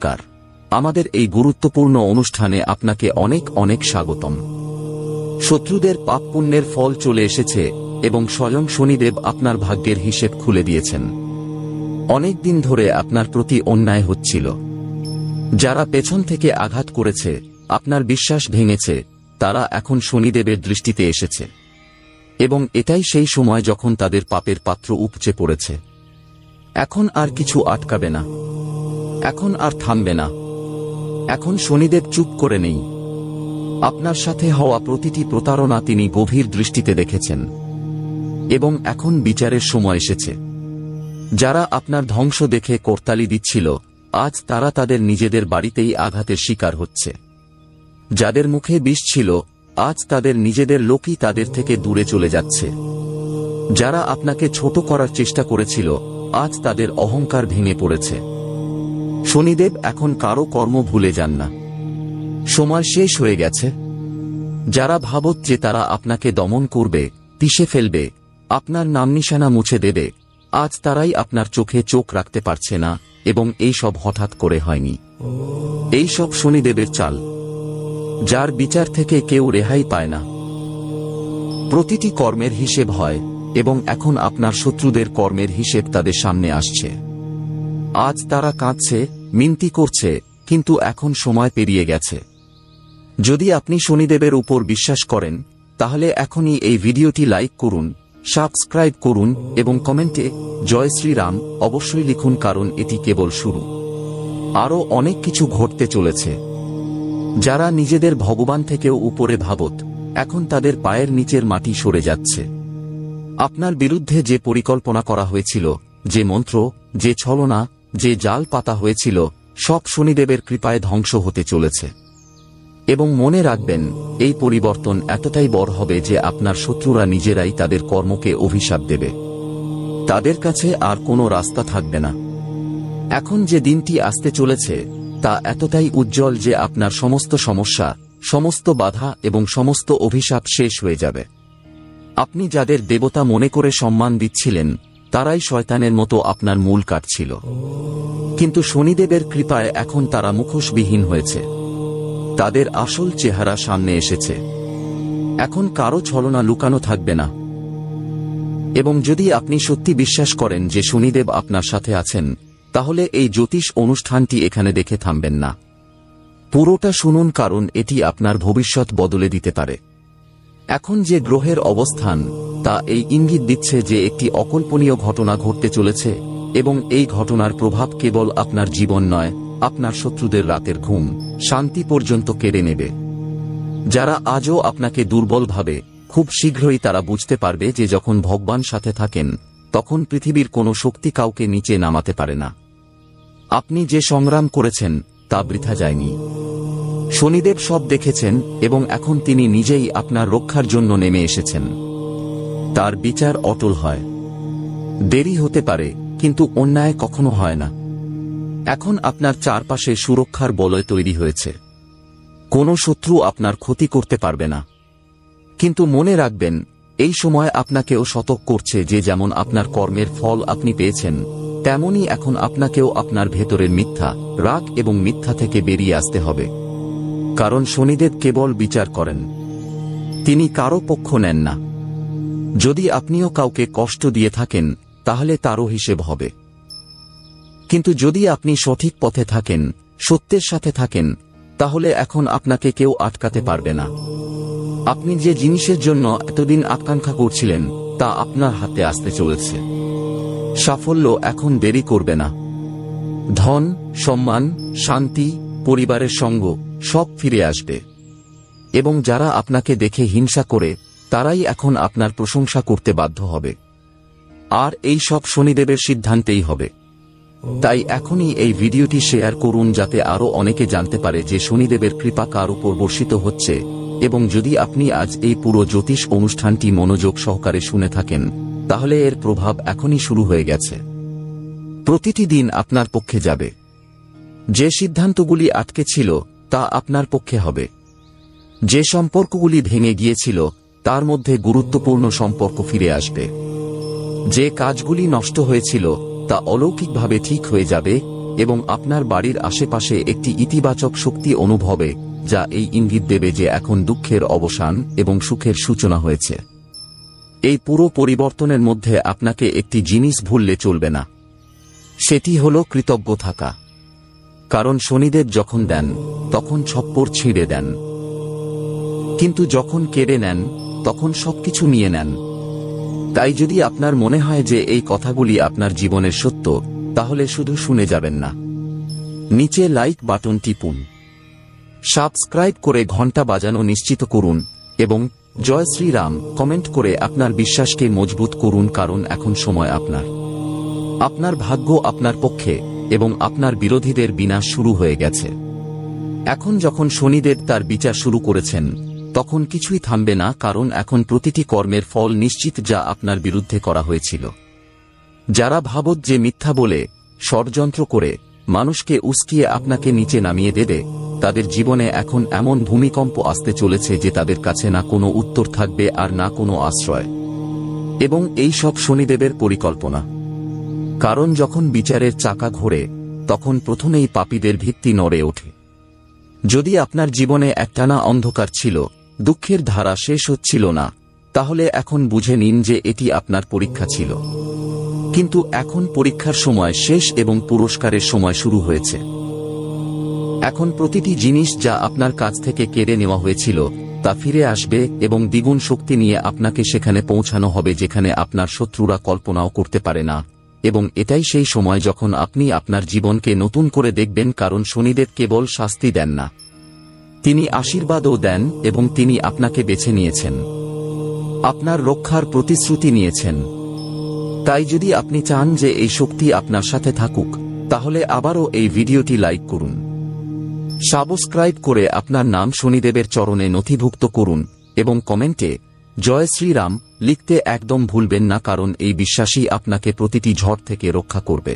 নমস্কার, আমাদের এই গুরুত্বপূর্ণ অনুষ্ঠানে আপনাকে অনেক অনেক স্বাগতম। শত্রুদের পাপ পুণ্যের ফল চলে এসেছে এবং স্বয়ং শনিদেব আপনার ভাগ্যের হিসেব খুলে দিয়েছেন। অনেক দিন ধরে আপনার প্রতি অন্যায় হচ্ছিল। যারা পেছন থেকে আঘাত করেছে, আপনার বিশ্বাস ভেঙেছে, তারা এখন শনিদেবের দৃষ্টিতে এসেছে এবং এটাই সেই সময় যখন তাদের পাপের পাত্র উপচে পড়েছে। এখন আর কিছু আটকাবে না, এখন আর থামবে না। এখন শনিদেব চুপ করে নেই। আপনার সাথে হওয়া প্রতিটি প্রতারণা তিনি গভীর দৃষ্টিতে দেখেছেন এবং এখন বিচারের সময় এসেছে। যারা আপনার ধ্বংস দেখে করতালি দিচ্ছিল, আজ তারা তাদের নিজেদের বাড়িতেই আঘাতের শিকার হচ্ছে। যাদের মুখে বিষ ছিল, আজ তাদের নিজেদের লোকই তাদের থেকে দূরে চলে যাচ্ছে। যারা আপনাকে ছোট করার চেষ্টা করেছিল, আজ তাদের অহংকার ভেঙে পড়েছে। শনিদেব এখন কারো কর্ম ভুলে যান না। সময় শেষ হয়ে গেছে। যারা ভাবত যে তারা আপনাকে দমন করবে, পিষে ফেলবে, আপনার নাম নিশানা মুছে দেবে, আজ তারাই আপনার চোখে চোখ রাখতে পারছে না এবং এই সব হঠাৎ করে হয়নি। এই সব শনিদেবের চাল, যার বিচার থেকে কেউ রেহাই পায় না। প্রতিটি কর্মের হিসেব হয় এবং এখন আপনার শত্রুদের কর্মের হিসেব তাদের সামনে আসছে। আজ তারা কাঁদছে, মিনতি করছে, কিন্তু এখন সময় পেরিয়ে গেছে। যদি আপনি শনিদেবের উপর বিশ্বাস করেন, তাহলে এখনই এই ভিডিওটি লাইক করুন, সাবস্ক্রাইব করুন এবং কমেন্টে জয় শ্রীরাম অবশ্যই লিখুন, কারণ এটি কেবল শুরু। আরও অনেক কিছু ঘটতে চলেছে। যারা নিজেদের ভগবান থেকেও উপরে ভাবত, এখন তাদের পায়ের নিচের মাটি সরে যাচ্ছে। আপনার বিরুদ্ধে যে পরিকল্পনা করা হয়েছিল, যে মন্ত্র, যে ছলনা, যে জাল পাতা হয়েছিল, সব শনিদেবের কৃপায় ধ্বংস হতে চলেছে। এবং মনে রাখবেন, এই পরিবর্তন এতটাই বড় হবে যে আপনার শত্রুরা নিজেরাই তাদের কর্মকে অভিশাপ দেবে। তাদের কাছে আর কোনো রাস্তা থাকবে না। এখন যে দিনটি আসতে চলেছে, তা এতটাই উজ্জ্বল যে আপনার সমস্ত সমস্যা, সমস্ত বাধা এবং সমস্ত অভিশাপ শেষ হয়ে যাবে। আপনি যাদের দেবতা মনে করে সম্মান দিচ্ছিলেন, তারাই শয়তানের মতো আপনার মূল কাটছিল। কিন্তু শনিদেবের কৃপায় এখন তারা মুখোশবিহীন হয়েছে। তাদের আসল চেহারা সামনে এসেছে। এখন কারো ছলনা লুকানো থাকবে না। এবং যদি আপনি সত্যি বিশ্বাস করেন যে শনিদেব আপনার সাথে আছেন, তাহলে এই জ্যোতিষ অনুষ্ঠানটি এখানে দেখে থামবেন না। পুরোটা শুনুন, কারণ এটি আপনার ভবিষ্যৎ বদলে দিতে পারে। এখন যে গ্রহের অবস্থান, তা এই ইঙ্গিত দিচ্ছে যে একটি অকল্পনীয় ঘটনা ঘটতে চলেছে এবং এই ঘটনার প্রভাব কেবল আপনার জীবন নয়, আপনার শত্রুদের রাতের ঘুম, শান্তি পর্যন্ত কেড়ে নেবে। যারা আজও আপনাকে দুর্বল ভাবে, খুব শীঘ্রই তারা বুঝতে পারবে যে যখন ভগবান সাথে থাকেন, তখন পৃথিবীর কোনো শক্তি কাউকে নিচে নামাতে পারে না। আপনি যে সংগ্রাম করেছেন, তা বৃথা যায়নি। শনিদেব সব দেখেছেন এবং এখন তিনি নিজেই আপনার রক্ষার জন্য নেমে এসেছেন। তার বিচার অটল হয়। দেরি হতে পারে, কিন্তু অন্যায় কখনো হয় না। এখন আপনার চারপাশে সুরক্ষার বলয় তৈরি হয়েছে। কোনো শত্রু আপনার ক্ষতি করতে পারবে না। কিন্তু মনে রাখবেন, এই সময় আপনাকেও সতর্ক করছে যে যেমন আপনার কর্মের ফল আপনি পেয়েছেন, তেমনি এখন আপনাকেও আপনার ভেতরের মিথ্যা, রাগ এবং মিথ্যা থেকে বেরিয়ে আসতে হবে। কারণ শনিদেব কেবল বিচার করেন, তিনি কারো পক্ষ নেন না। যদি আপনিও কাউকে কষ্ট দিয়ে থাকেন, তাহলে তারও হিসেব হবে। কিন্তু যদি আপনি সঠিক পথে থাকেন, সত্যের সাথে থাকেন, তাহলে এখন আপনাকে কেউ আটকাতে পারবে না। আপনি যে জিনিসের জন্য এতদিন আকাঙ্ক্ষা করছিলেন, তা আপনার হাতে আসতে চলেছে। সাফল্য এখন দেরি করবে না। ধন, সম্মান, শান্তি, পরিবারের সঙ্গ সব ফিরে আসবে। এবং যারা আপনাকে দেখে হিংসা করে, তারাই এখন আপনার প্রশংসা করতে বাধ্য হবে। আর এই সব শনিদেবের সিদ্ধান্তেই হবে। তাই এখনই এই ভিডিওটি শেয়ার করুন, যাতে আরও অনেকে জানতে পারে যে শনিদেবের কৃপা কার উপর বর্ষিত হচ্ছে। এবং যদি আপনি আজ এই পুরো জ্যোতিষ অনুষ্ঠানটি মনোযোগ সহকারে শুনে থাকেন, তাহলে এর প্রভাব এখনই শুরু হয়ে গেছে। প্রতিটি দিন আপনার পক্ষে যাবে। যে সিদ্ধান্তগুলি আটকে ছিল, তা আপনার পক্ষে হবে। যে সম্পর্কগুলি ভেঙে গিয়েছিল, তার মধ্যে গুরুত্বপূর্ণ সম্পর্ক ফিরে আসবে। যে কাজগুলি নষ্ট হয়েছিল, তা অলৌকিকভাবে ঠিক হয়ে যাবে এবং আপনার বাড়ির আশেপাশে একটি ইতিবাচক শক্তি অনুভবে, যা এই ইঙ্গিত দেবে যে এখন দুঃখের অবসান এবং সুখের সূচনা হয়েছে। এই পুরো পরিবর্তনের মধ্যে আপনাকে একটি জিনিস ভুললে চলবে না, সেটি হল কৃতজ্ঞ থাকা। কারণ শনিদেব যখন দেন তখন ছপ্পর ছিঁড়ে দেন, কিন্তু যখন কেড়ে নেন তখন সবকিছু নিয়ে নেন। তাই যদি আপনার মনে হয় যে এই কথাগুলি আপনার জীবনের সত্য, তাহলে শুধু শুনে যাবেন না। নিচে লাইক বাটন টিপুন, সাবস্ক্রাইব করে ঘন্টা বাজানো নিশ্চিত করুন এবং জয় শ্রীরাম কমেন্ট করে আপনার বিশ্বাসকে মজবুত করুন, কারণ এখন সময় আপনার। আপনার ভাগ্য আপনার পক্ষে এবং আপনার বিরোধীদের বিনাশ শুরু হয়ে গেছে। এখন যখন শনিদেব তার বিচার শুরু করেছেন, তখন কিছুই থামবে না, কারণ এখন প্রতিটি কর্মের ফল নিশ্চিত যা আপনার বিরুদ্ধে করা হয়েছিল। যারা ভাবত যে মিথ্যা বলে, ষড়যন্ত্র করে মানুষকে উস্কিয়ে আপনাকে নিচে নামিয়ে দেবে, তাদের জীবনে এখন এমন ভূমিকম্প আসতে চলেছে যে তাদের কাছে না কোনো উত্তর থাকবে আর না কোনো আশ্রয়। এবং এই সব শনিদেবের পরিকল্পনা। কারণ যখন বিচারের চাকা ঘোরে, তখন প্রথমেই পাপীদের ভিত্তি নড়ে ওঠে। যদি আপনার জীবনে একটানা অন্ধকার ছিল, দুঃখের ধারা শেষ হচ্ছিল না, তাহলে এখন বুঝে নিন যে এটি আপনার পরীক্ষা ছিল। কিন্তু এখন পরীক্ষার সময় শেষ এবং পুরস্কারের সময় শুরু হয়েছে। এখন প্রতিটি জিনিস যা আপনার কাছ থেকে কেড়ে নেওয়া হয়েছিল তা ফিরে আসবে এবং দ্বিগুণ শক্তি নিয়ে আপনাকে সেখানে পৌঁছানো হবে যেখানে আপনার শত্রুরা কল্পনাও করতে পারে না। এবং এটাই সেই সময় যখন আপনি আপনার জীবনকে নতুন করে দেখবেন, কারণ শনিদেব কেবল শাস্তি দেন না, তিনি আশীর্বাদও দেন এবং তিনি আপনাকে বেছে নিয়েছেন, আপনার রক্ষার প্রতিশ্রুতি নিয়েছেন। তাই যদি আপনি চান যে এই শক্তি আপনার সাথে থাকুক, তাহলে আবারও এই ভিডিওটি লাইক করুন, সাবস্ক্রাইব করে আপনার নাম শনিদেবের চরণে নথিভুক্ত করুন এবং কমেন্টে জয় শ্রীরাম লিখতে একদম ভুলবেন না, কারণ এই বিশ্বাসই আপনাকে প্রতিটি ঝড় থেকে রক্ষা করবে।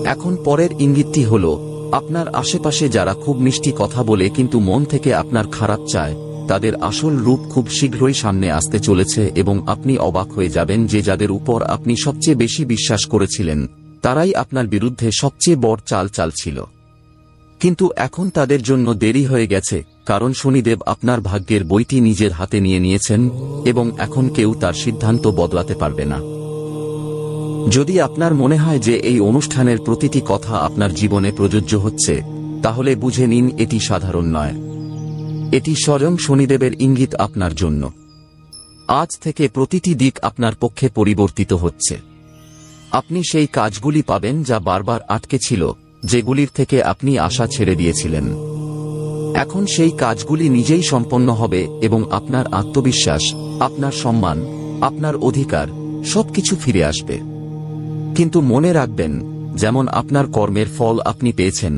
এখন পরের ইঙ্গিতটি হল, আপনার আশেপাশে যারা খুব মিষ্টি কথা বলে কিন্তু মন থেকে আপনার খারাপ চায়, তাদের আসল রূপ খুব শীঘ্রই সামনে আসতে চলেছে এবং আপনি অবাক হয়ে যাবেন যে যাদের উপর আপনি সবচেয়ে বেশি বিশ্বাস করেছিলেন, তারাই আপনার বিরুদ্ধে সবচেয়ে বড় চাল ছিল। কিন্তু এখন তাদের জন্য দেরি হয়ে গেছে, কারণ শনিদেব আপনার ভাগ্যের বইটি নিজের হাতে নিয়ে নিয়েছেন এবং এখন কেউ তার সিদ্ধান্ত বদলাতে পারবে না। যদি আপনার মনে হয় যে এই অনুষ্ঠানের প্রতিটি কথা আপনার জীবনে প্রযোজ্য হচ্ছে, তাহলে বুঝে নিন এটি সাধারণ নয়, এটি স্বয়ং শনিদেবের ইঙ্গিত আপনার জন্য। আজ থেকে প্রতিটি দিক আপনার পক্ষে পরিবর্তিত হচ্ছে। আপনি সেই কাজগুলি পাবেন যা বারবার আটকে ছিল, যেগুলির থেকে আপনি আশা ছেড়ে দিয়েছিলেন। এখন সেই কাজগুলি নিজেই সম্পন্ন হবে এবং আপনার আত্মবিশ্বাস, আপনার সম্মান, আপনার অধিকার সবকিছু ফিরে আসবে। কিন্তু মনে রাখবেন, যেমন আপনার কর্মের ফল আপনি পেয়েছেন,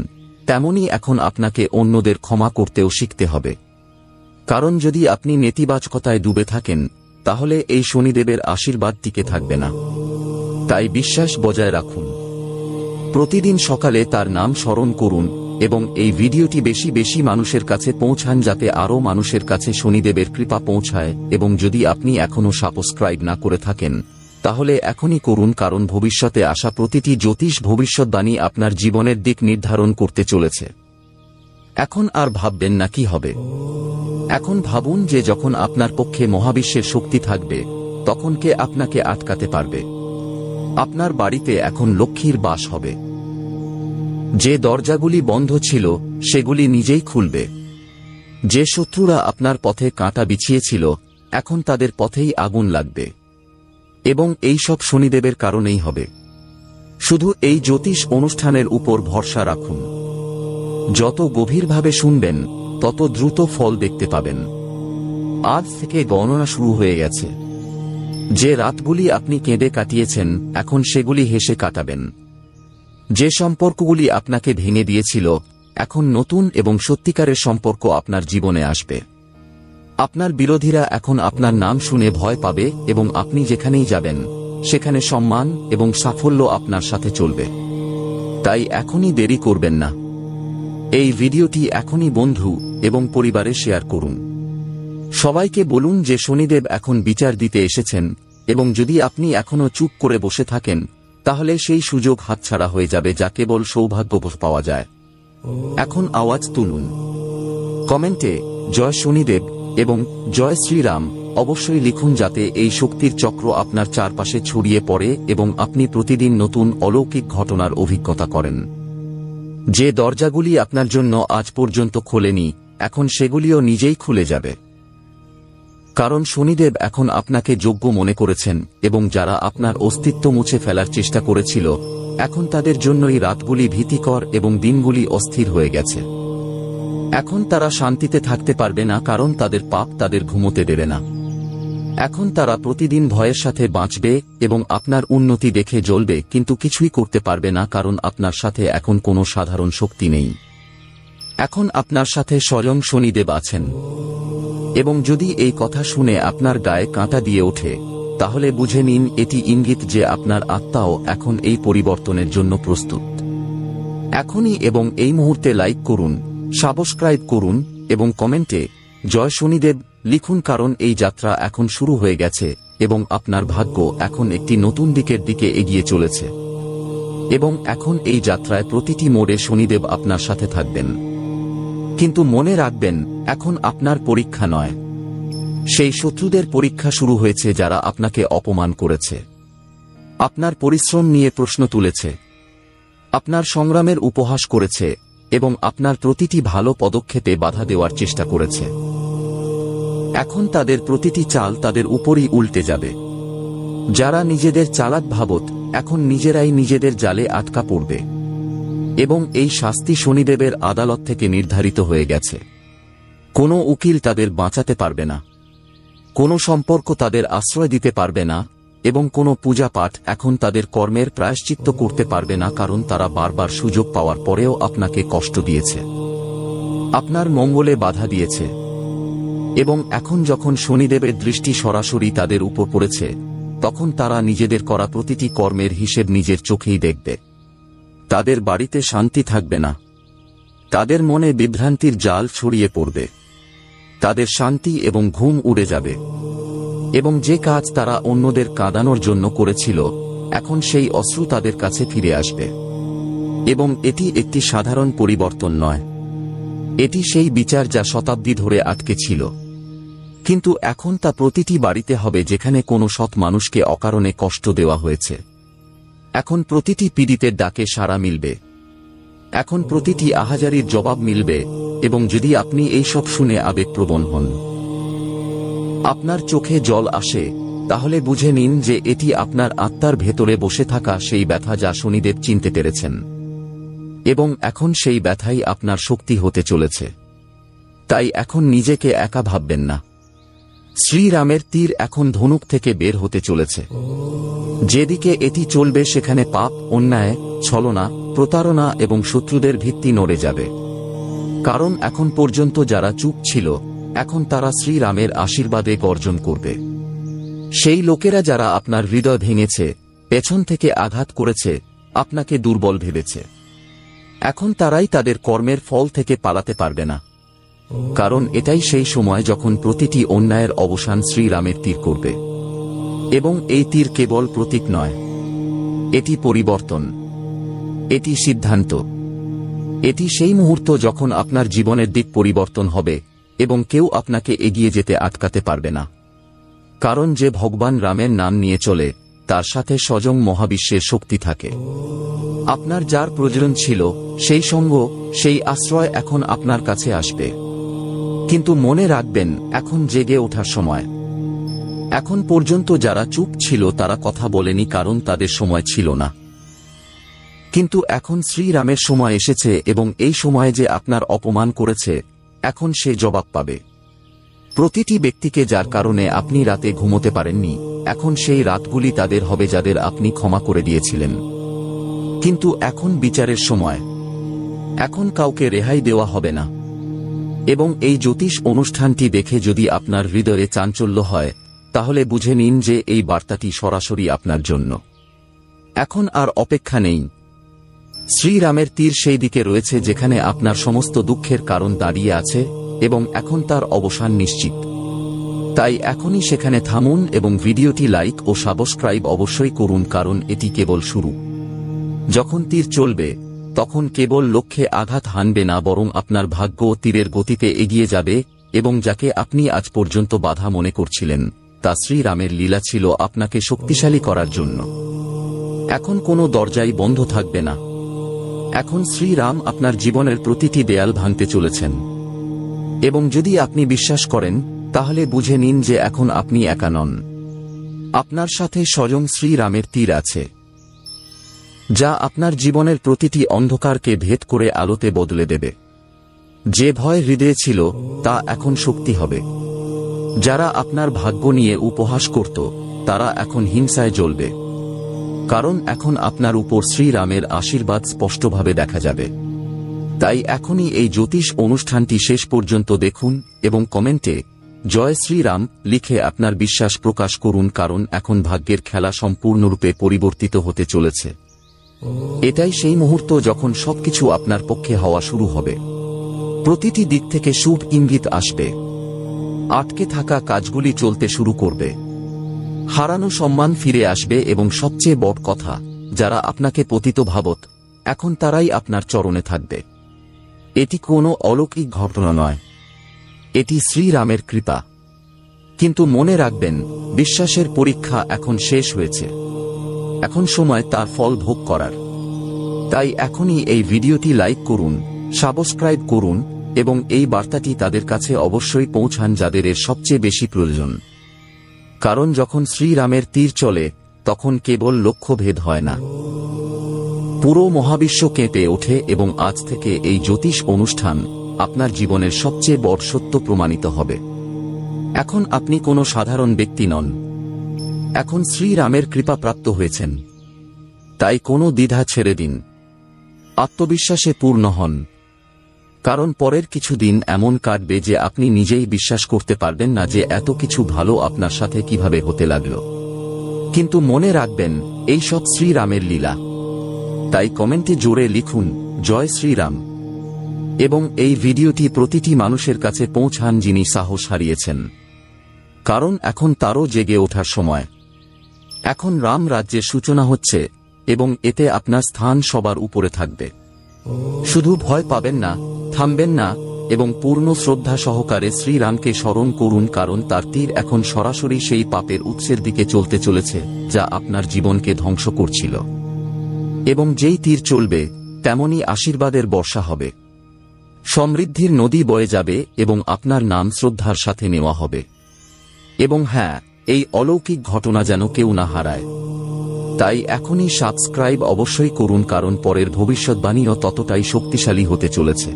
তেমনি এখন আপনাকে অন্যদের ক্ষমা করতেও শিখতে হবে। কারণ যদি আপনি নেতিবাচকতায় ডুবে থাকেন, তাহলে এই শনিদেবের আশীর্বাদ টিকে থাকবে না। তাই বিশ্বাস বজায় রাখুন, প্রতিদিন সকালে তার নাম স্মরণ করুন এবং এই ভিডিওটি বেশি বেশি মানুষের কাছে পৌঁছান যাতে আরও মানুষের কাছে শনিদেবের কৃপা পৌঁছায়। এবং যদি আপনি এখনও সাবস্ক্রাইব না করে থাকেন, তাহলে এখনই করুন, কারণ ভবিষ্যতে আসা প্রতিটি জ্যোতিষ ভবিষ্যদ্বাণী আপনার জীবনের দিক নির্ধারণ করতে চলেছে। এখন আর ভাববেন না কি হবে। এখন ভাবুন যে যখন আপনার পক্ষে মহাবিশ্বের শক্তি থাকবে, তখন কে আপনাকে আটকাতে পারবে। আপনার বাড়িতে এখন লক্ষ্মীর বাস হবে। যে দরজাগুলি বন্ধ ছিল সেগুলি নিজেই খুলবে। যে শত্রুরা আপনার পথে কাঁটা বিছিয়েছিল, এখন তাদের পথেই আগুন লাগবে। এবং এই সব শনিদেবের কারণেই হবে। শুধু এই জ্যোতিষ অনুষ্ঠানের উপর ভরসা রাখুন। যত গভীরভাবে শুনবেন, তত দ্রুত ফল দেখতে পাবেন। আজ থেকে গণনা শুরু হয়ে গেছে। যে রাতগুলি আপনি কেঁদে কাটিয়েছেন, এখন সেগুলি হেসে কাটাবেন। যে সম্পর্কগুলি আপনাকে ভেঙে দিয়েছিল, এখন নতুন এবং সত্যিকারের সম্পর্ক আপনার জীবনে আসবে। আপনার বিরোধীরা এখন আপনার নাম শুনে ভয় পাবে এবং আপনি যেখানেই যাবেন, সেখানে সম্মান এবং সাফল্য আপনার সাথে চলবে। তাই এখনই দেরি করবেন না। এই ভিডিওটি এখনই বন্ধু এবং পরিবারে শেয়ার করুন। সবাইকে বলুন যে শনিদেব এখন বিচার দিতে এসেছেন এবং যদি আপনি এখনো চুপ করে বসে থাকেন, তাহলে সেই সুযোগ হাতছাড়া হয়ে যাবে যা কেবল সৌভাগ্যবশ পাওয়া যায়। এখন আওয়াজ তুলুন কমেন্টে জয় শনিদেব এবং জয় শ্রীরাম অবশ্যই লিখুন, যাতে এই শক্তির চক্র আপনার চারপাশে ছড়িয়ে পড়ে এবং আপনি প্রতিদিন নতুন অলৌকিক ঘটনার অভিজ্ঞতা করেন। যে দরজাগুলি আপনার জন্য আজ পর্যন্ত খোলেনি, এখন সেগুলিও নিজেই খুলে যাবে। কারণ শনিদেব এখন আপনাকে যোগ্য মনে করেছেন এবং যারা আপনার অস্তিত্ব মুছে ফেলার চেষ্টা করেছিল, এখন তাদের জন্য এই রাতগুলি ভীতিকর এবং দিনগুলি অস্থির হয়ে গেছে। এখন তারা শান্তিতে থাকতে পারবে না, কারণ তাদের পাপ তাদের ঘুমোতে দেবে না। এখন তারা প্রতিদিন ভয়ের সাথে বাঁচবে এবং আপনার উন্নতি দেখে জ্বলবে, কিন্তু কিছুই করতে পারবে না, কারণ আপনার সাথে এখন কোনো সাধারণ শক্তি নেই। এখন আপনার সাথে স্বয়ং শনিদেব আছেন। এবং যদি এই কথা শুনে আপনার গায়ে কাঁটা দিয়ে ওঠে, তাহলে বুঝে নিন এটি ইঙ্গিত যে আপনার আত্মাও এখন এই পরিবর্তনের জন্য প্রস্তুত। এখনই এবং এই মুহূর্তে লাইক করুন, সাবস্ক্রাইব করুন এবং কমেন্টে জয় শনিদেব লিখুন, কারণ এই যাত্রা এখন শুরু হয়ে গেছে এবং আপনার ভাগ্য এখন একটি নতুন দিকে এগিয়ে চলেছে। এবং এখন এই যাত্রায় প্রতিটি মোড়ে শনিদেব আপনার সাথে থাকবেন। কিন্তু মনে রাখবেন, এখন আপনার পরীক্ষা নয়, সেই শত্রুদের পরীক্ষা শুরু হয়েছে যারা আপনাকে অপমান করেছে, আপনার পরিশ্রম নিয়ে প্রশ্ন তুলেছে, আপনার সংগ্রামের উপহাস করেছে এবং আপনার প্রতিটি ভালো পদক্ষেপে বাধা দেওয়ার চেষ্টা করেছে। এখন তাদের প্রতিটি চাল তাদের উপরই উল্টে যাবে। যারা নিজেদের চালাক ভাবত, এখন নিজেরাই নিজেদের জালে আটকা পড়বে। এবং এই শাস্তি শনিদেবের আদালত থেকে নির্ধারিত হয়ে গেছে। কোনো উকিল তাদের বাঁচাতে পারবে না, কোনো সম্পর্ক তাদের আশ্রয় দিতে পারবে না এবং কোনো পূজা পাঠ এখন তাদের কর্মের প্রায়শ্চিত্ত করতে পারবে না, কারণ তারা বারবার সুযোগ পাওয়ার পরেও আপনাকে কষ্ট দিয়েছে, আপনার মঙ্গলে বাধা দিয়েছে। এবং এখন যখন শনিদেবের দৃষ্টি সরাসরি তাদের উপর পড়েছে, তখন তারা নিজেদের করা প্রতিটি কর্মের হিসেব নিজের চোখেই দেখবে। তাদের বাড়িতে শান্তি থাকবে না, তাদের মনে বিভ্রান্তির জাল ছড়িয়ে পড়বে, তাদের শান্তি এবং ঘুম উড়ে যাবে। এবং যে কাজ তারা অন্যদের কাঁদানোর জন্য করেছিল, এখন সেই অশ্রু তাদের কাছে ফিরে আসবে। এবং এটি একটি সাধারণ পরিবর্তন নয়, এটি সেই বিচার যা শতাব্দী ধরে আটকে ছিল। কিন্তু এখন তা প্রতিটি বাড়িতে হবে যেখানে কোনো সৎ মানুষকে অকারণে কষ্ট দেওয়া হয়েছে। এখন প্রতিটি পীড়িতের ডাকে সাড়া মিলবে, এখন প্রতিটি আহাজারির জবাব মিলবে। এবং যদি আপনি এই সব শুনে আবেগপ্রবণ হন, আপনার চোখে জল আসে, তাহলে বুঝে নিন যে এটি আপনার আত্মার ভেতরে বসে থাকা সেই ব্যথা যা শনিদেব চিনতে পেরেছেন। এবং এখন সেই ব্যথাই আপনার শক্তি হতে চলেছে। তাই এখন নিজেকে একা ভাববেন না। শ্রীরামের তীর এখন ধনুক থেকে বের হতে চলেছে। যেদিকে এটি চলবে সেখানে পাপ, অন্যায়, ছলনা, প্রতারণা এবং শত্রুদের ভিত্তি নড়ে যাবে। কারণ এখন পর্যন্ত যারা চুপ ছিল, এখন তারা শ্রীরামের আশীর্বাদে গর্জন করবে। সেই লোকেরা যারা আপনার হৃদয় ভেঙেছে, পেছন থেকে আঘাত করেছে, আপনাকে দুর্বল ভেবেছে, এখন তারাই তাদের কর্মের ফল থেকে পালাতে পারবে না। কারণ এটাই সেই সময় যখন প্রতিটি অন্যায়ের অবসান শ্রীরামের তীর করবে। এবং এই তীর কেবল প্রতীক নয়, এটি পরিবর্তন, এটি সিদ্ধান্ত, এটি সেই মুহূর্ত যখন আপনার জীবনের দিক পরিবর্তন হবে এবং কেউ আপনাকে এগিয়ে যেতে আটকাতে পারবে না। কারণ যে ভগবান রামের নাম নিয়ে চলে, তার সাথে স্বয়ং মহাবিশ্বের শক্তি থাকে। আপনার যার প্রয়োজন ছিল, সেই সঙ্গ, সেই আশ্রয় এখন আপনার কাছে আসবে। কিন্তু মনে রাখবেন, এখন জেগে ওঠার সময়। এখন পর্যন্ত যারা চুপ ছিল তারা কথা বলেনি, কারণ তাদের সময় ছিল না। কিন্তু এখন শ্রীরামের সময় এসেছে এবং এই সময়ে যে আপনার অপমান করেছে, এখন সে জবাব পাবে। প্রতিটি ব্যক্তিকে যার কারণে আপনি রাতে ঘুমোতে পারেননি, এখন সেই রাতগুলি তাদের হবে যাদের আপনি ক্ষমা করে দিয়েছিলেন। কিন্তু এখন বিচারের সময়, এখন কাউকে রেহাই দেওয়া হবে না। এবং এই জ্যোতিষ অনুষ্ঠানটি দেখে যদি আপনার হৃদয়ে চাঞ্চল্য হয়, তাহলে বুঝে নিন যে এই বার্তাটি সরাসরি আপনার জন্য। এখন আর অপেক্ষা নেই। শ্রীরামের তীর সেই দিকে রয়েছে যেখানে আপনার সমস্ত দুঃখের কারণ দাঁড়িয়ে আছে এবং এখন তার অবসান নিশ্চিত। তাই এখনই সেখানে থামুন এবং ভিডিওটি লাইক ও সাবস্ক্রাইব অবশ্যই করুন, কারণ এটি কেবল শুরু। যখন তীর চলবে তখন কেবল লক্ষ্যে আঘাত হানবে না, বরং আপনার ভাগ্য তীরের গতিতে এগিয়ে যাবে, এবং যাকে আপনি আজ পর্যন্ত বাধা মনে করছিলেন তা শ্রীরামের লীলা ছিল আপনাকে শক্তিশালী করার জন্য। এখন কোনো দরজাই বন্ধ থাকবে না। এখন শ্রীরাম আপনার জীবনের প্রতিটি দেয়াল ভাঙতে চলেছেন। এবং যদি আপনি বিশ্বাস করেন তাহলে বুঝে নিন যে এখন আপনি একা নন। আপনার সাথে স্বয়ং শ্রীরামের তীর আছে, যা আপনার জীবনের প্রতিটি অন্ধকারকে ভেদ করে আলোতে বদলে দেবে। যে ভয় হৃদয়ে ছিল তা এখন শক্তি হবে। যারা আপনার ভাগ্য নিয়ে উপহাস করত তারা এখন হিংসায় জ্বলবে, কারণ এখন আপনার উপর শ্রীরামের আশীর্বাদ স্পষ্টভাবে দেখা যাবে। তাই এখনই এই জ্যোতিষ অনুষ্ঠানটি শেষ পর্যন্ত দেখুন এবং কমেন্টে জয় শ্রীরাম লিখে আপনার বিশ্বাস প্রকাশ করুন, কারণ এখন ভাগ্যের খেলা সম্পূর্ণরূপে পরিবর্তিত হতে চলেছে। এটাই সেই মুহূর্ত যখন সবকিছু আপনার পক্ষে হওয়া শুরু হবে। প্রতিটি দিক থেকে শুভ ইঙ্গিত আসবে। আটকে থাকা কাজগুলি চলতে শুরু করবে। হারানো সম্মান ফিরে আসবে এবং সবচেয়ে বড় কথা, যারা আপনাকে পতিত ভাবত এখন তারাই আপনার চরণে থাকবে। এটি কোনো অলৌকিক ঘটনা নয়, এটি শ্রীরামের কৃপা। কিন্তু মনে রাখবেন, বিশ্বাসের পরীক্ষা এখন শেষ হয়েছে। এখন সময় তার ফল ভোগ করার। তাই এখনই এই ভিডিওটি লাইক করুন, সাবস্ক্রাইব করুন এবং এই বার্তাটি তাদের কাছে অবশ্যই পৌঁছান যাদের এর সবচেয়ে বেশি প্রয়োজন। কারণ যখন শ্রীরামের তীর চলে তখন কেবল লক্ষ্যভেদ হয় না, পুরো মহাবিশ্ব কেঁপে ওঠে। এবং আজ থেকে এই জ্যোতিষ অনুষ্ঠান আপনার জীবনের সবচেয়ে বড় সত্য প্রমাণিত হবে। এখন আপনি কোনো সাধারণ ব্যক্তি নন, এখন শ্রীরামের কৃপা প্রাপ্ত হয়েছেন। তাই কোনো দ্বিধা ছেড়ে দিন, আত্মবিশ্বাসে পূর্ণ হন, কারণ পরের কিছুদিন এমন কাটবে যে আপনি নিজেই বিশ্বাস করতে পারবেন না যে এত কিছু ভালো আপনার সাথে কিভাবে হতে লাগল। কিন্তু মনে রাখবেন, এই সব শ্রীরামের লীলা। তাই কমেন্টে জোরে লিখুন জয় শ্রীরাম এবং এই ভিডিওটি প্রতিটি মানুষের কাছে পৌঁছান যিনি সাহস হারিয়েছেন, কারণ এখন তারও জেগে ওঠার সময়। এখন রাম রাজ্যের সূচনা হচ্ছে এবং এতে আপনার স্থান সবার উপরে থাকবে। শুধু ভয় পাবেন না, থামবেন না এবং পূর্ণ শ্রদ্ধা সহকারে শ্রীরামকে স্মরণ করুন, কারণ তার তীর এখন সরাসরি সেই পাপের উৎসের দিকে চলতে চলেছে যা আপনার জীবনকে ধ্বংস করছিল। এবং যেই তীর চলবে তেমনই আশীর্বাদের বর্ষা হবে, সমৃদ্ধির নদী বয়ে যাবে এবং আপনার নাম শ্রদ্ধার সাথে নেওয়া হবে। এবং হ্যাঁ, এই অলৌকিক ঘটনা যেন কেউ না হারায়। তাই এখনই সাবস্ক্রাইব অবশ্যই করুন, কারণ পরের ভবিষ্যৎবাণীও ততটাই শক্তিশালী হতে চলেছে।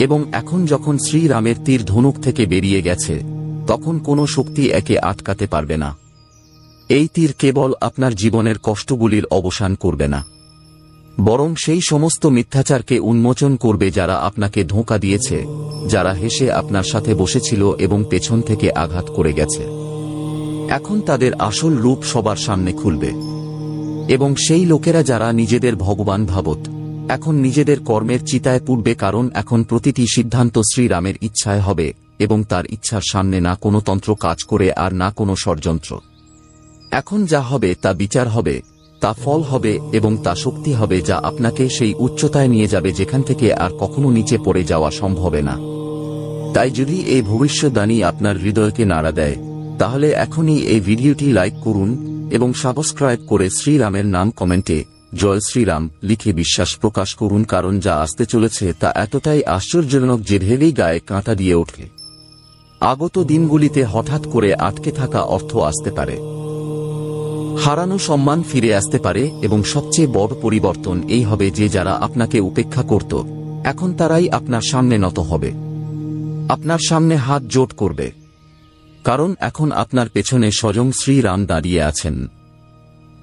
এবং এখন যখন শ্রীরামের তীর ধনুক থেকে বেরিয়ে গেছে তখন কোনো শক্তি একে আটকাতে পারবে না। এই তীর কেবল আপনার জীবনের কষ্টগুলির অবসান করবে না, বরং সেই সমস্ত মিথ্যাচারকে উন্মোচন করবে যারা আপনাকে ধোঁকা দিয়েছে, যারা হেসে আপনার সাথে বসেছিল এবং পেছন থেকে আঘাত করে গেছে। এখন তাদের আসল রূপ সবার সামনে খুলবে। এবং সেই লোকেরা যারা নিজেদের ভগবান ভাবত এখন নিজেদের কর্মের চিতায় পুড়বে, কারণ এখন প্রতিটি সিদ্ধান্ত শ্রীরামের ইচ্ছায় হবে এবং তার ইচ্ছার সামনে না কোনো তন্ত্র কাজ করে আর না কোনো ষড়যন্ত্র। এখন যা হবে তা বিচার হবে, তা ফল হবে এবং তা শক্তি হবে যা আপনাকে সেই উচ্চতায় নিয়ে যাবে যেখান থেকে আর কখনো নিচে পড়ে যাওয়া সম্ভব না। তাই যদি এই ভবিষ্যদ্বাণী আপনার হৃদয়কে নাড়া দেয় তাহলে এখনই এই ভিডিওটি লাইক করুন এবং সাবস্ক্রাইব করে শ্রীরামের নাম কমেন্টে জয় শ্রীরাম লিখে বিশ্বাস প্রকাশ করুন, কারণ যা আসতে চলেছে তা এতটাই আশ্চর্যজনক যে ভেবেই গায়ে কাঁটা দিয়ে ওঠে। আগত দিনগুলিতে হঠাৎ করে আটকে থাকা অর্থ আসতে পারে, হারানো সম্মান ফিরে আসতে পারে এবং সবচেয়ে বড় পরিবর্তন এই হবে যে যারা আপনাকে উপেক্ষা করত এখন তারাই আপনার সামনে নত হবে, আপনার সামনে হাত জোট করবে, কারণ এখন আপনার পেছনে স্বয়ং শ্রীরাম দাঁড়িয়ে আছেন।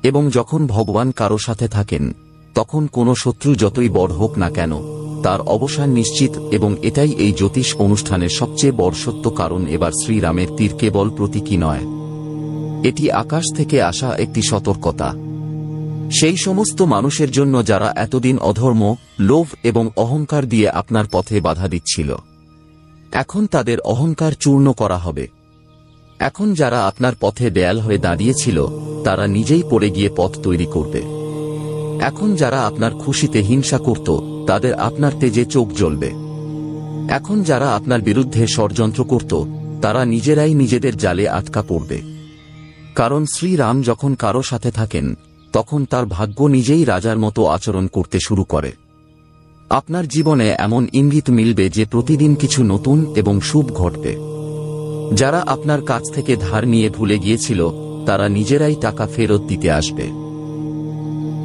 এবং যখন ভগবান কারো সাথে থাকেন তখন কোনো শত্রু যতই বড় হোক না কেন তার অবসান নিশ্চিত। এবং এটাই এই জ্যোতিষ অনুষ্ঠানের সবচেয়ে বড় সত্য, কারণ এবার শ্রীরামের তীর কেবল প্রতীকী নয়, এটি আকাশ থেকে আসা একটি সতর্কতা। সেই সমস্ত মানুষের জন্য যারা এতদিন অধর্ম, লোভ এবং অহংকার দিয়ে আপনার পথে বাধা দিচ্ছিল, এখন তাদের অহংকার চূর্ণ করা হবে এখন যারা আপনার পথে দেয়াল হয়ে দাঁড়িয়েছিল তারা নিজেই পড়ে গিয়ে পথ তৈরি করবে। এখন যারা আপনার খুশিতে হিংসা করত তাদের আপনার তেজে চোখ জ্বলবে। এখন যারা আপনার বিরুদ্ধে ষড়যন্ত্র করত তারা নিজেরাই নিজেদের জালে আটকা পড়বে। কারণ শ্রীরাম যখন কারো সাথে থাকেন তখন তার ভাগ্য নিজেই রাজার মতো আচরণ করতে শুরু করে। আপনার জীবনে এমন ইঙ্গিত মিলবে যে প্রতিদিন কিছু নতুন এবং শুভ ঘটবে। যারা আপনার কাছ থেকে ধার নিয়ে ভুলে গিয়েছিল তারা নিজেরাই টাকা ফেরত দিতে আসবে।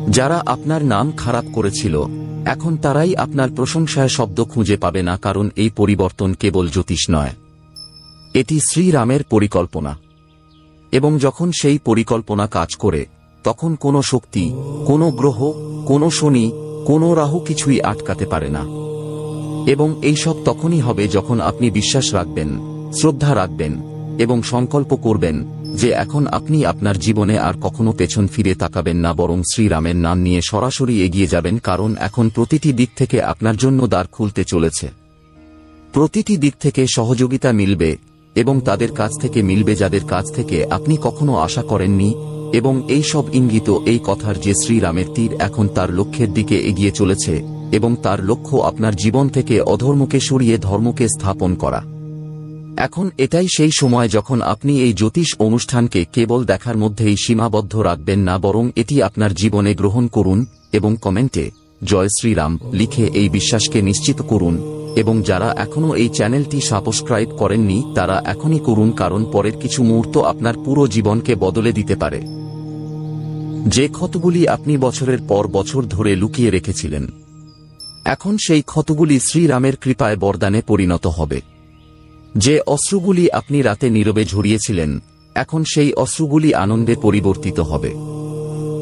যারা আপনার নাম খারাপ করেছিল এখন তারাই আপনার প্রশংসায় শব্দ খুঁজে পাবে না, কারণ এই পরিবর্তন কেবল জ্যোতিষ নয়, এটি শ্রীরামের পরিকল্পনা। এবং যখন সেই পরিকল্পনা কাজ করে তখন কোনো শক্তি, কোনো গ্রহ, কোনো শনি, কোনো রাহু কিছুই আটকাতে পারে না। এবং এইসব তখনই হবে যখন আপনি বিশ্বাস রাখবেন, শ্রদ্ধা রাখবেন এবং সংকল্প করবেন যে এখন আপনি আপনার জীবনে আর কখনো পেছন ফিরে তাকাবেন না, বরং শ্রীরামের নাম নিয়ে সরাসরি এগিয়ে যাবেন। কারণ এখন প্রতিটি দিক থেকে আপনার জন্য দ্বার খুলতে চলেছে। প্রতিটি দিক থেকে সহযোগিতা মিলবে এবং তাদের কাছ থেকে মিলবে যাদের কাছ থেকে আপনি কখনো আশা করেননি। এবং এই সব ইঙ্গিত এই কথার যে শ্রীরামের তীর এখন তার লক্ষ্যের দিকে এগিয়ে চলেছে এবং তার লক্ষ্য আপনার জীবন থেকে অধর্মকে সরিয়ে ধর্মকে স্থাপন করা। এখন এটাই সেই সময় যখন আপনি এই জ্যোতিষ অনুষ্ঠানকে কেবল দেখার মধ্যেই সীমাবদ্ধ রাখবেন না, বরং এটি আপনার জীবনে গ্রহণ করুন এবং কমেন্টে জয় শ্রীরাম লিখে এই বিশ্বাসকে নিশ্চিত করুন। এবং যারা এখনও এই চ্যানেলটি সাবস্ক্রাইব করেননি তারা এখনই করুন, কারণ পরের কিছু মুহূর্ত আপনার পুরো জীবনকে বদলে দিতে পারে। যে ক্ষতগুলি আপনি বছরের পর বছর ধরে লুকিয়ে রেখেছিলেন এখন সেই ক্ষতগুলি শ্রীরামের কৃপায় বরদানে পরিণত হবে। যে অশ্রুগুলি আপনি রাতে নীরবে ঝরিয়েছিলেন এখন সেই অশ্রুগুলি আনন্দে পরিবর্তিত হবে।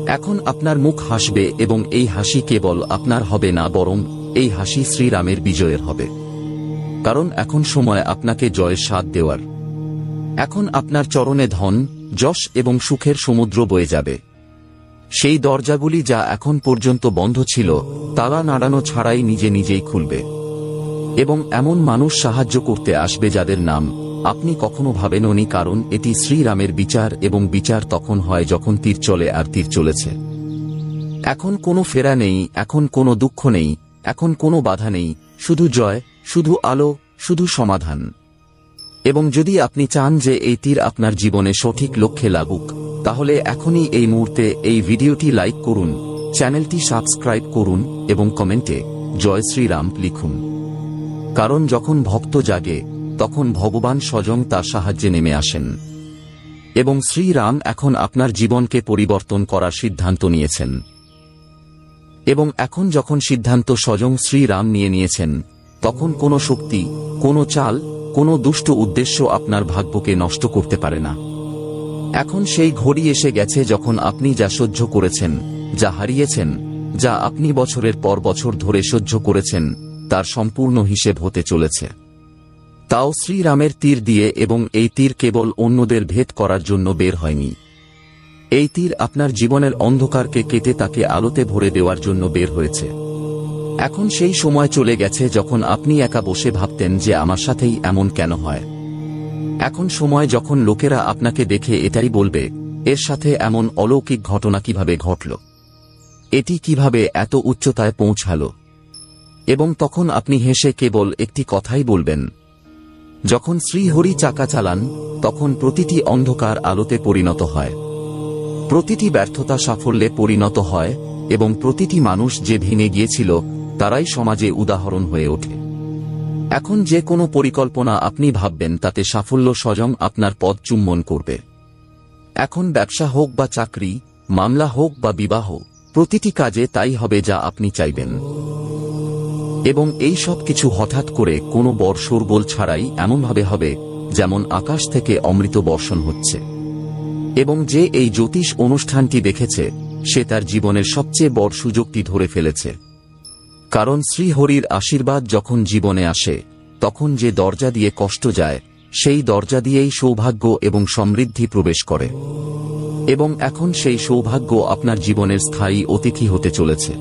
এখন আপনার মুখ হাসবে এবং এই হাসি কেবল আপনার হবে না, বরং এই হাসি শ্রীরামের বিজয়ের হবে। কারণ এখন সময় আপনাকে জয়ের স্বাদ দেওয়ার। এখন আপনার চরণে ধন, যশ এবং সুখের সমুদ্র বয়ে যাবে। সেই দরজাগুলি যা এখন পর্যন্ত বন্ধ ছিল তালা নাড়ানো ছাড়াই নিজে নিজেই খুলবে। এবং এমন মানুষ সাহায্য করতে আসবে যাদের নাম আপনি কখনো ভাবেননি, কারণ এটি শ্রীরামের বিচার এবং বিচার তখন হয় যখন তীর চলে আর তীর চলেছে। এখন কোনো ফেরা নেই, এখন কোনো দুঃখ নেই, এখন কোনো বাধা নেই, শুধু জয়, শুধু আলো, শুধু সমাধান। এবং যদি আপনি চান যে এই তীর আপনার জীবনে সঠিক লক্ষ্যে লাগুক তাহলে এখনই এই মুহূর্তে এই ভিডিওটি লাইক করুন, চ্যানেলটি সাবস্ক্রাইব করুন এবং কমেন্টে জয় শ্রীরাম লিখুন। কারণ যখন ভক্ত জাগে তখন ভগবান স্বয়ং তার সাহায্যে নেমে আসেন। এবং শ্রীরাম এখন আপনার জীবনকে পরিবর্তন করার সিদ্ধান্ত নিয়েছেন। এবং এখন যখন সিদ্ধান্ত স্বয়ং শ্রীরাম নিয়েছেন তখন কোনো শক্তি, কোনো চাল, কোনো দুষ্ট উদ্দেশ্য আপনার ভাগ্যকে নষ্ট করতে পারে না। এখন সেই ঘড়ি এসে গেছে যখন আপনি যা সহ্য করেছেন, যা হারিয়েছেন, যা আপনি বছরের পর বছর ধরে সহ্য করেছেন তার সম্পূর্ণ হিসেব হতে চলেছে। তাও শ্রীরামের তীর দিয়ে। এবং এই তীর কেবল অন্যদের ভেদ করার জন্য বের হয়নি। এই তীর আপনার জীবনের অন্ধকারকে কেটে তাকে আলোতে ভরে দেওয়ার জন্য বের হয়েছে। এখন সেই সময় চলে গেছে যখন আপনি একা বসে ভাবতেন যে আমার সাথেই এমন কেন হয়। এখন সময় যখন লোকেরা আপনাকে দেখে এটাই বলবে, এর সাথে এমন অলৌকিক ঘটনা কিভাবে ঘটল, এটি কিভাবে এত উচ্চতায় পৌঁছালো। এবং তখন আপনি হেসে কেবল একটি কথাই বলবেন, যখন শ্রীহরি চাকা চালান তখন প্রতিটি অন্ধকার আলোতে পরিণত হয়, প্রতিটি ব্যর্থতা সাফল্যে পরিণত হয় এবং প্রতিটি মানুষ যে ভেঙে গিয়েছিল তারাই সমাজে উদাহরণ হয়ে ওঠে। এখন যে কোনো পরিকল্পনা আপনি ভাববেন তাতে সাফল্য স্বয়ং আপনার পদ চুম্বন করবে। এখন ব্যবসা হোক বা চাকরি, মামলা হোক বা বিবাহ, প্রতিটি কাজে তাই হবে যা আপনি চাইবেন। এবং এই সব কিছু হঠাৎ করে কোনো বড় শোরগোল ছাড়াই এমনভাবে হবে যেমন আকাশ থেকে অমৃত বর্ষণ হচ্ছে। এবং যে এই জ্যোতিষ অনুষ্ঠানটি দেখেছে সে তার জীবনের সবচেয়ে বড় সুযোগটি ধরে ফেলেছে। কারণ শ্রীহরির আশীর্বাদ যখন জীবনে আসে তখন যে দরজা দিয়ে কষ্ট যায় সেই দরজা দিয়েই সৌভাগ্য এবং সমৃদ্ধি প্রবেশ করে। এবং এখন সেই সৌভাগ্য আপনার জীবনের স্থায়ী অতিথি হতে চলেছে।